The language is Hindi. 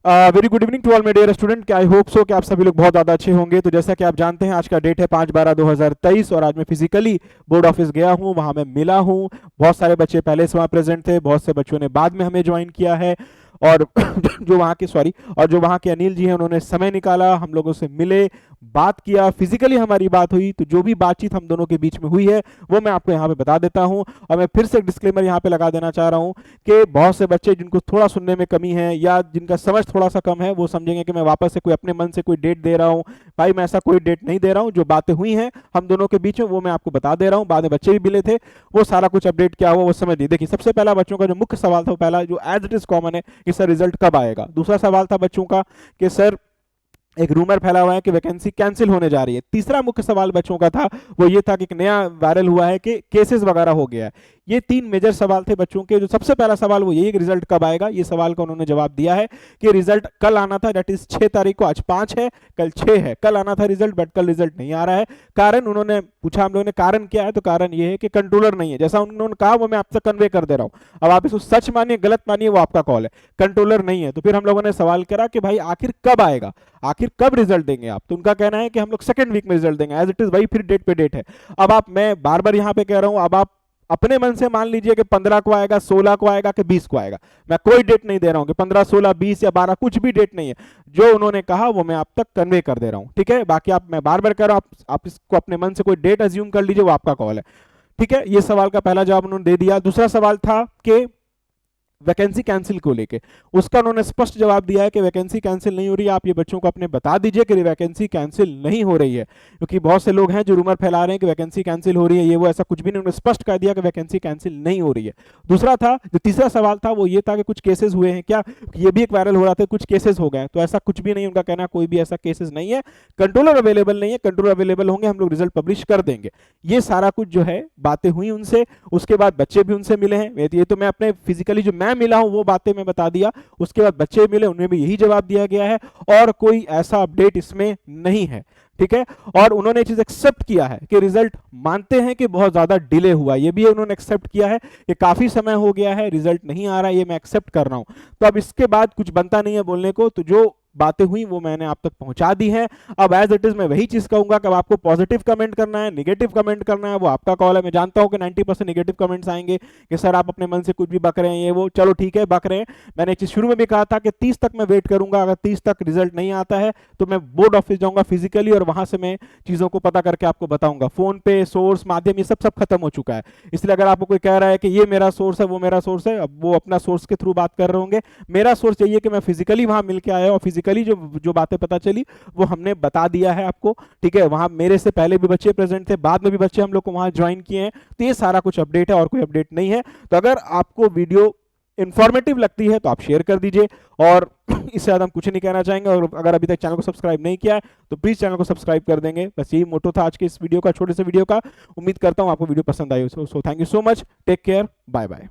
Very good evening to all my dear student. I hope so कि आप सभी लोग बहुत ज़्यादा अच्छे होंगे। तो जैसा कि आप जानते हैं आज का डेट है 5/12/2023 और आज मैं फिजिकली बोर्ड ऑफिस गया हूं, वहां मैं मिला हूं। बहुत सारे बच्चे पहले से वहां प्रेजेंट थे, बहुत से बच्चों ने बाद में हमें ज्वाइन किया है। और जो वहाँ के अनिल जी हैं उन्होंने समय निकाला, हम लोगों से मिले, बात किया, फिजिकली हमारी बात हुई। तो जो भी बातचीत हम दोनों के बीच में हुई है वो मैं आपको यहाँ पे बता देता हूँ। और मैं फिर से एक डिस्क्लेमर यहाँ पे लगा देना चाह रहा हूँ कि बहुत से बच्चे जिनको थोड़ा सुनने में कमी है या जिनका समझ थोड़ा सा कम है वो समझेंगे कि मैं वापस से कोई अपने मन से कोई डेट दे रहा हूँ। भाई मैं ऐसा कोई डेट नहीं दे रहा हूँ। जो बातें हुई हैं हम दोनों के बीच में वो मैं आपको बता दे रहा हूँ। बाद में बच्चे भी मिले थे, वो सारा कुछ अपडेट क्या हुआ वो समझ लीजिए। देखिए सबसे पहला बच्चों का जो मुख्य सवाल था वो पहला जो एज इट इज कॉमन है कि सर रिजल्ट कब आएगा। दूसरा सवाल था बच्चों का कि सर एक रूमर फैला हुआ है कि वैकेंसी कैंसिल होने जा रही है। तीसरा मुख्य सवाल बच्चों का था वो ये था कि एक नया वायरल हुआ है कि केसेस वगैरह हो गया है। ये तीन मेजर सवाल थे बच्चों के। जो सबसे पहला सवाल वो यही कि रिजल्ट कब आएगा। ये सवाल का उन्होंने जवाब दिया है कि रिजल्ट कल आना था, दैट इज 6 तारीख को। आज 5 है, कल 6 है। कल आना था रिजल्ट, बट कल रिजल्ट नहीं आ रहा है। कारण उन्होंने पूछा हम लोगों ने कारण क्या है, तो कारण ये है कि कंट्रोलर नहीं है। जैसा उन्होंने कहा वो मैं आपसे कन्वे कर दे रहा हूं। अब आप इसको सच मानिए गलत मानिए वो आपका कॉल है। कंट्रोलर नहीं है। तो फिर हम लोगों ने सवाल करा कि भाई आखिर कब आएगा, आखिर कब रिजल्ट देंगे आप। तो उनका कहना है कि हम लोग सेकंड वीक में रिजल्ट देंगे। एज इट इज वही फिर डेट पे डेट है। अब आप, मैं बार बार यहां पे कह रहा हूं, अब आप अपने मन से मान लीजिए कि 15 को आएगा, 16 को आएगा कि 20 को आएगा। मैं कोई डेट नहीं दे रहा हूं कि 15, 16, 20 या 12, कुछ भी डेट नहीं है। जो उन्होंने कहा वो मैं आप तक कन्वे कर दे रहा हूं, ठीक है। बाकी आप, मैं बार बार कह रहा हूं, आप इसको अपने मन से कोई डेट अज्यूम कर लीजिए, वो आपका कॉल है, ठीक है। ये सवाल का पहला जवाब उन्होंने दे दिया। दूसरा सवाल था कि वैकेंसी कैंसिल को लेके, उसका उन्होंने स्पष्ट जवाब दिया है कि वैकेंसी कैंसिल नहीं हो रही है। आप ये बच्चों को अपने बता दीजिए कि वैकेंसी कैंसिल नहीं हो रही है, क्योंकि बहुत से लोग हैं जो रूमर फैला रहे हैं कि वैकेंसी कैंसिल हो रही है, ये वो। ऐसा कुछ भी नहीं, उन्होंने स्पष्ट कर दिया कि वैकेंसी कैंसिल नहीं हो रही है। दूसरा था, जो तीसरा सवाल था वो ये था कि कुछ केसेस हुए हैं क्या, ये भी एक वायरल हो रहा था, कुछ केसेस हो गए। तो ऐसा कुछ भी नहीं, उनका कहना कोई भी ऐसा केसेस नहीं है। कंट्रोलर अवेलेबल नहीं है, कंट्रोलर अवेलेबल होंगे हम लोग रिजल्ट पब्लिश कर देंगे। ये सारा कुछ जो है बातें हुई उनसे। उसके बाद बच्चे भी उनसे मिले हैं। ये तो मैं अपने फिजिकली जो मैं मिला हूं वो बातें मैं बता दिया। उसके बाद बच्चे मिले, उन्हें भी यही जवाब दिया गया है और कोई ऐसा अपडेट इसमें नहीं है, ठीक है। और उन्होंने चीज एक्सेप्ट किया है कि रिजल्ट मानते हैं कि बहुत ज्यादा डिले हुआ, ये भी उन्होंने एक्सेप्ट किया है कि काफी समय हो गया है, रिजल्ट नहीं आ रहा है, ये मैं एक्सेप्ट कर रहा हूं। तो अब इसके बाद कुछ बनता नहीं है बोलने को। तो जो बातें हुई वो मैंने आप तक पहुंचा दी हैं। अब एज इट इज मैं वही चीज कहूंगा कि अब आपको पॉजिटिव कमेंट करना है, नेगेटिव कमेंट करना है, वो आपका कॉल है। मैं जानता हूं कि 90% नेगेटिव कमेंट्स आएंगे कि सर आप अपने मन से कुछ भी बक रहे हैं, ये वो। चलो ठीक है, बक रहे हैं। मैंने एक चीज शुरू में भी कहा था कि 30 तक मैं वेट करूंगा। अगर 30 तक रिजल्ट नहीं आता है तो मैं बोर्ड ऑफिस जाऊंगा फिजिकली और वहां से मैं चीजों को पता करके आपको बताऊंगा। फोन पे सोर्स माध्यम ये सब खत्म हो चुका है। इसलिए अगर आपको कोई कह रहा है कि ये मेरा सोर्स है, वो मेरा सोर्स है, अब वो अपना सोर्स के थ्रू बात कर रहे होंगे। मेरा सोर्स चाहिए कि मैं फिजिकली वहां मिलकर आया और फिजिकली जो बातें पता चली वो हमने बता दिया है आपको, ठीक है। वहां मेरे से पहले भी बच्चे प्रेजेंट थे, बाद में भी बच्चे हम लोग को वहां ज्वाइन किए हैं। तो ये सारा कुछ अपडेट है और कोई अपडेट नहीं है। तो अगर आपको वीडियो इंफॉर्मेटिव लगती है तो आप शेयर कर दीजिए। और इससे ज्यादा हम कुछ नहीं कहना चाहेंगे। और अगर अभी तक चैनल को सब्सक्राइब नहीं किया है तो प्लीज चैनल को सब्सक्राइब कर देंगे। बस यही मोटो था आज के इस वीडियो का, छोटे से वीडियो का। उम्मीद करता हूं आपको वीडियो पसंद आई। So thank you so much, take care, bye bye.